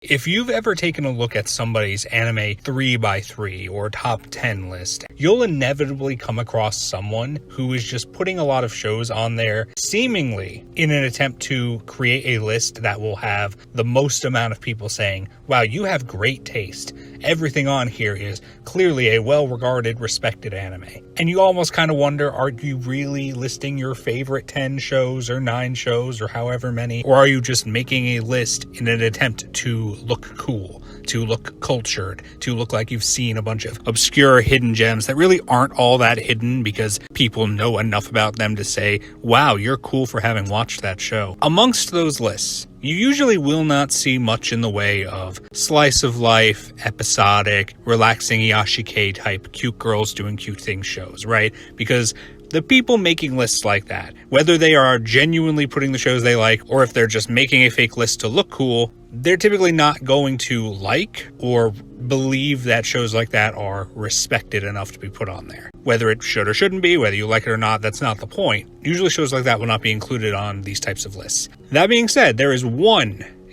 If you've ever taken a look at somebody's anime 3x3 or top 10 list, you'll inevitably come across someone who is just putting a lot of shows on there, seemingly in an attempt to create a list that will have the most amount of people saying, wow, you have great taste. Everything on here is clearly a well-regarded, respected anime. And you almost kind of wonder, are you really listing your favorite 10 shows or 9 shows or however many? Or are you just making a list in an attempt to look cool, to look cultured, to look like you've seen a bunch of obscure hidden gems that really aren't all that hidden because people know enough about them to say, wow, you're cool for having watched that show. Amongst those lists, you usually will not see much in the way of slice of life, episodic, relaxing iyashikei type cute girls doing cute things shows, right? Because the people making lists like that, whether they are genuinely putting the shows they like or if they're just making a fake list to look cool, they're typically not going to like or believe that shows like that are respected enough to be put on there. Whether it should or shouldn't be, whether you like it or not, that's not the point. Usually shows like that will not be included on these types of lists. That being said, there is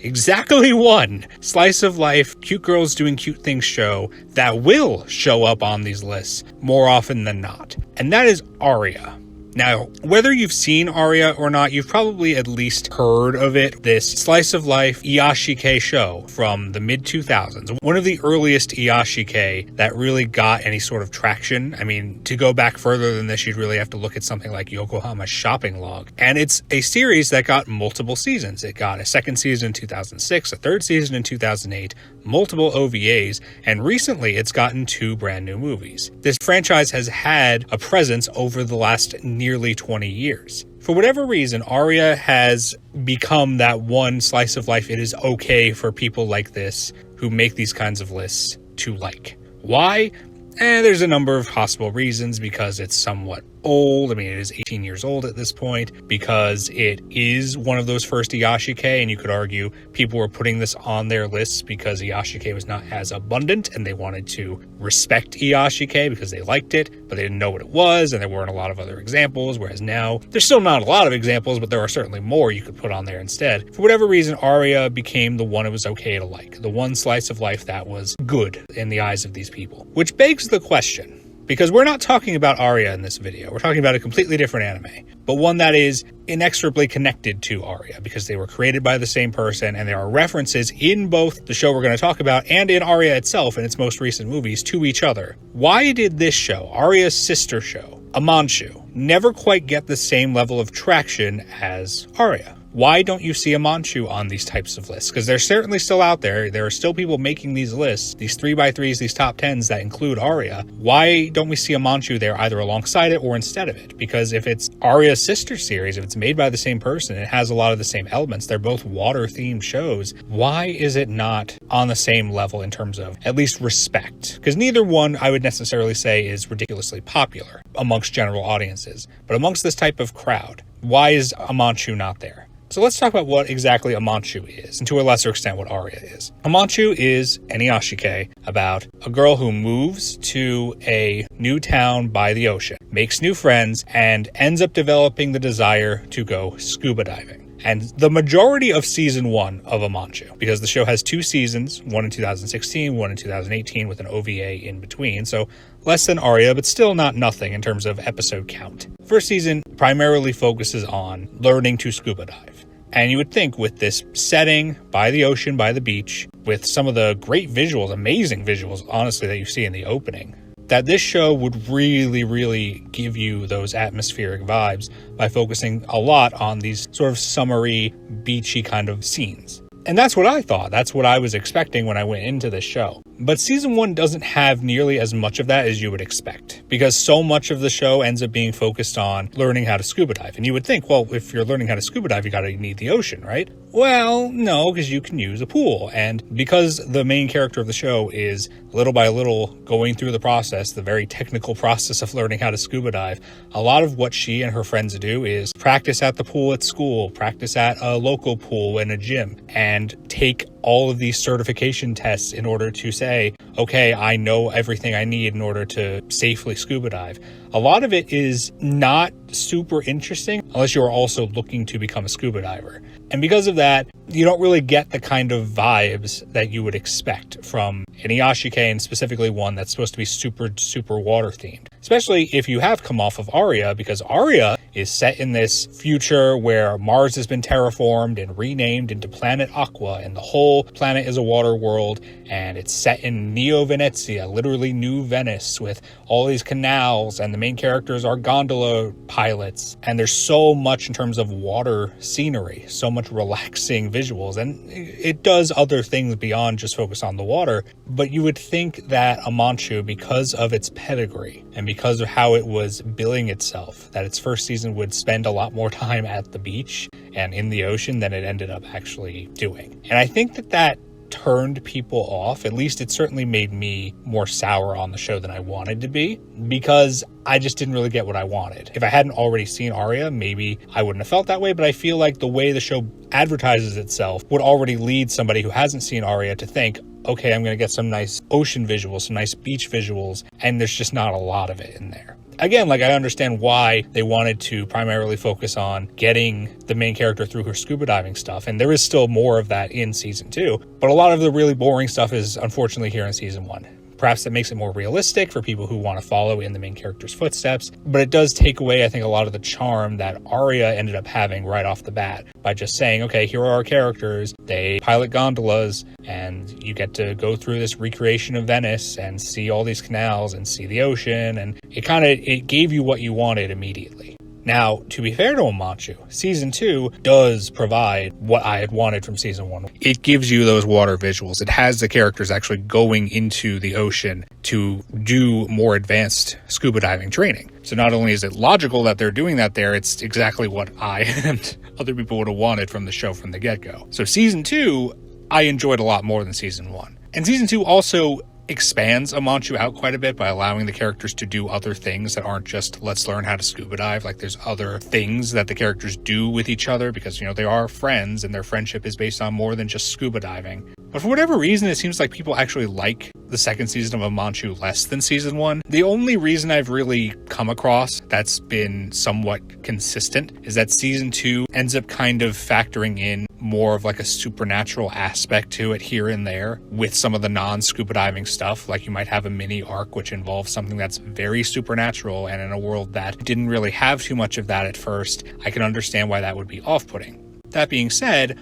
exactly one slice of life, cute girls doing cute things show that will show up on these lists more often than not. And that is Aria. Now, whether you've seen Aria or not, you've probably at least heard of it. This slice of life iyashikei show from the mid-2000s. One of the earliest iyashikei that really got any sort of traction. I mean, to go back further than this, you'd really have to look at something like Yokohama's Shopping Log. And it's a series that got multiple seasons. It got a second season in 2006, a third season in 2008, multiple OVAs, and recently it's gotten 2 brand new movies. This franchise has had a presence over the last nearly 20 years. For whatever reason, Aria has become that one slice of life it is okay for people like this who make these kinds of lists to like. Why? There's a number of possible reasons, because it's somewhat old. I mean, it is 18 years old at this point, because it is one of those first iyashikei, and you could argue people were putting this on their lists because iyashikei was not as abundant and they wanted to respect iyashikei because they liked it, but they didn't know what it was, and there weren't a lot of other examples, whereas now there's still not a lot of examples, but there are certainly more you could put on there instead. For whatever reason, Aria became the one it was okay to like, the one slice of life that was good in the eyes of these people. Which begs the question, because we're not talking about Aria in this video. We're talking about a completely different anime, but one that is inexorably connected to Aria because they were created by the same person, and there are references in both the show we're going to talk about and in Aria itself in its most recent movies to each other. Why did this show, Aria's sister show, Amanchu, never quite get the same level of traction as Aria? Why don't you see Amanchu on these types of lists? Because they're certainly still out there. There are still people making these lists, these 3x3s, these top 10s that include Aria. Why don't we see Amanchu there either alongside it or instead of it? Because if it's Aria's sister series, if it's made by the same person, it has a lot of the same elements. They're both water-themed shows. Why is it not on the same level in terms of at least respect? Because neither one, I would necessarily say, is ridiculously popular amongst general audiences. But amongst this type of crowd, why is Amanchu not there? So let's talk about what exactly Amanchu is, and to a lesser extent what Aria is. Amanchu is an iyashikei about a girl who moves to a new town by the ocean, makes new friends, and ends up developing the desire to go scuba diving. And the majority of season 1 of Amanchu, because the show has 2 seasons, one in 2016, one in 2018 with an OVA in between, so less than Aria, but still not nothing in terms of episode count. First season primarily focuses on learning to scuba dive. And you would think with this setting, by the ocean, by the beach, with some of the great visuals, amazing visuals, honestly, that you see in the opening, that this show would really give you those atmospheric vibes by focusing a lot on these sort of summery, beachy kind of scenes. And that's what I thought. That's what I was expecting when I went into this show. But season 1 doesn't have nearly as much of that as you would expect, because so much of the show ends up being focused on learning how to scuba dive. And you would think, well, if you're learning how to scuba dive, you gotta need the ocean, right? Well, no, because you can use a pool. And because the main character of the show is little by little going through the process, the very technical process of learning how to scuba dive, a lot of what she and her friends do is practice at the pool at school, practice at a local pool in a gym, and take all of these certification tests in order to say, okay, I know everything I need in order to safely scuba dive. A lot of it is not super interesting unless you're also looking to become a scuba diver. And because of that, you don't really get the kind of vibes that you would expect from an iyashikei, and specifically one that's supposed to be super, super water themed. Especially if you have come off of Aria, because Aria is set in this future where Mars has been terraformed and renamed into Planet Aqua, and the whole planet is a water world, and it's set in Neo Venezia, literally New Venice, with all these canals, and the main characters are gondola pilots, and there's so much in terms of water scenery, so much relaxing visuals, and it does other things beyond just focus on the water. But you would think that Amanchu, because of its pedigree and because of how it was billing itself, that its first season would spend a lot more time at the beach and in the ocean than it ended up actually doing. And I think that turned people off. At least it certainly made me more sour on the show than I wanted to be, because I just didn't really get what I wanted. If I hadn't already seen Aria, maybe I wouldn't have felt that way, but I feel like the way the show advertises itself would already lead somebody who hasn't seen Aria to think, okay, I'm going to get some nice ocean visuals, some nice beach visuals, and there's just not a lot of it in there. Again, like, I understand why they wanted to primarily focus on getting the main character through her scuba diving stuff, and there is still more of that in season 2, but a lot of the really boring stuff is unfortunately here in season 1. Perhaps that makes it more realistic for people who want to follow in the main character's footsteps, but it does take away, I think, a lot of the charm that Aria ended up having right off the bat by just saying, okay, here are our characters, they pilot gondolas, and you get to go through this recreation of Venice and see all these canals and see the ocean, and it gave you what you wanted immediately. Now, to be fair to Amanchu, season 2 does provide what I had wanted from season 1. It gives you those water visuals. It has the characters actually going into the ocean to do more advanced scuba diving training. So not only is it logical that they're doing that there, it's exactly what I and other people would have wanted from the show from the get-go. So season 2, I enjoyed a lot more than season 1. And season 2 also expands Amanchu out quite a bit by allowing the characters to do other things that aren't just let's learn how to scuba dive. Like, there's other things that the characters do with each other because, they are friends and their friendship is based on more than just scuba diving. But for whatever reason, it seems like people actually like the second season of Amanchu less than season 1. The only reason I've really come across that's been somewhat consistent is that season 2 ends up kind of factoring in more of like a supernatural aspect to it here and there with some of the non-scuba diving stuff. Like, you might have a mini arc which involves something that's very supernatural, and in a world that didn't really have too much of that at first, I can understand why that would be off-putting. That being said,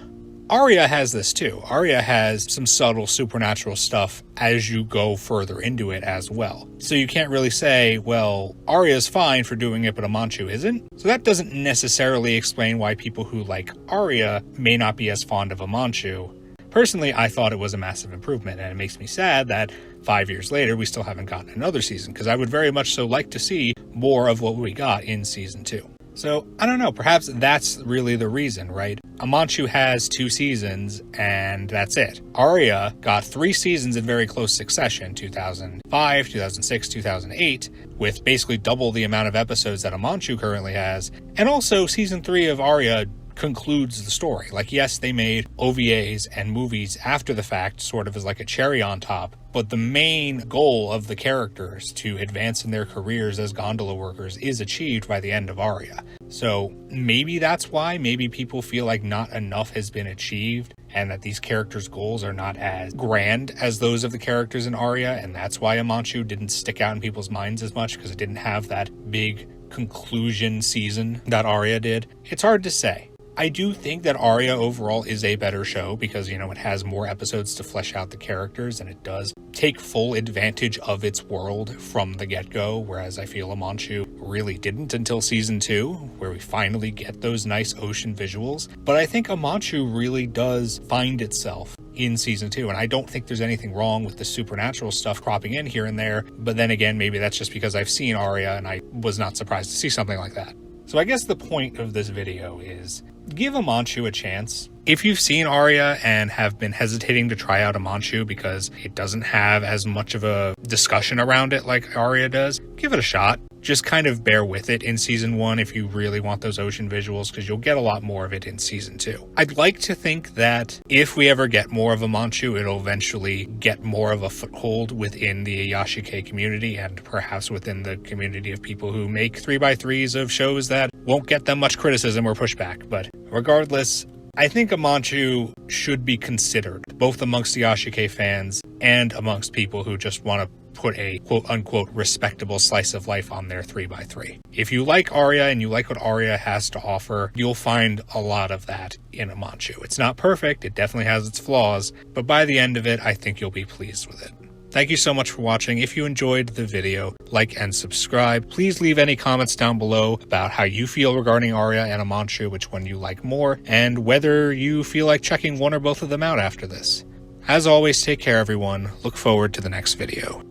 Aria has this too. Aria has some subtle supernatural stuff as you go further into it as well. So you can't really say, well, Aria's fine for doing it, but Amanchu isn't. So that doesn't necessarily explain why people who like Aria may not be as fond of Amanchu. Personally, I thought it was a massive improvement, and it makes me sad that 5 years later we still haven't gotten another season, because I would very much so like to see more of what we got in season 2. So, I don't know, perhaps that's really the reason, right? Amanchu has 2 seasons, and that's it. Aria got 3 seasons in very close succession, 2005, 2006, 2008, with basically double the amount of episodes that Amanchu currently has. And also, season 3 of Aria concludes the story. Like, yes, they made OVAs and movies after the fact, sort of as like a cherry on top, but the main goal of the characters to advance in their careers as gondola workers is achieved by the end of Aria. So maybe that's why, maybe people feel like not enough has been achieved and that these characters' goals are not as grand as those of the characters in Aria, and that's why Amanchu didn't stick out in people's minds as much, because it didn't have that big conclusion season that Aria did. It's hard to say. I do think that Aria overall is a better show because, it has more episodes to flesh out the characters, and it does take full advantage of its world from the get-go, whereas I feel Amanchu really didn't until season 2, where we finally get those nice ocean visuals. But I think Amanchu really does find itself in season 2, and I don't think there's anything wrong with the supernatural stuff cropping in here and there, but then again, maybe that's just because I've seen Aria and I was not surprised to see something like that. So I guess the point of this video is, give Amanchu a chance. If you've seen Aria and have been hesitating to try out Amanchu because it doesn't have as much of a discussion around it like Aria does, give it a shot. Just kind of bear with it in season 1 if you really want those ocean visuals, because you'll get a lot more of it in season 2. I'd like to think that if we ever get more of Amanchu, it'll eventually get more of a foothold within the iyashikei community and perhaps within the community of people who make 3x3s of shows that won't get them much criticism or pushback. But regardless, I think Amanchu should be considered, both amongst the iyashikei fans and amongst people who just want to put a quote-unquote respectable slice of life on their 3x3. If you like Aria and you like what Aria has to offer, you'll find a lot of that in Amanchu. It's not perfect, it definitely has its flaws, but by the end of it, I think you'll be pleased with it. Thank you so much for watching. If you enjoyed the video, like and subscribe. Please leave any comments down below about how you feel regarding Aria and Amanchu, which one you like more, and whether you feel like checking one or both of them out after this. As always, take care everyone. Look forward to the next video.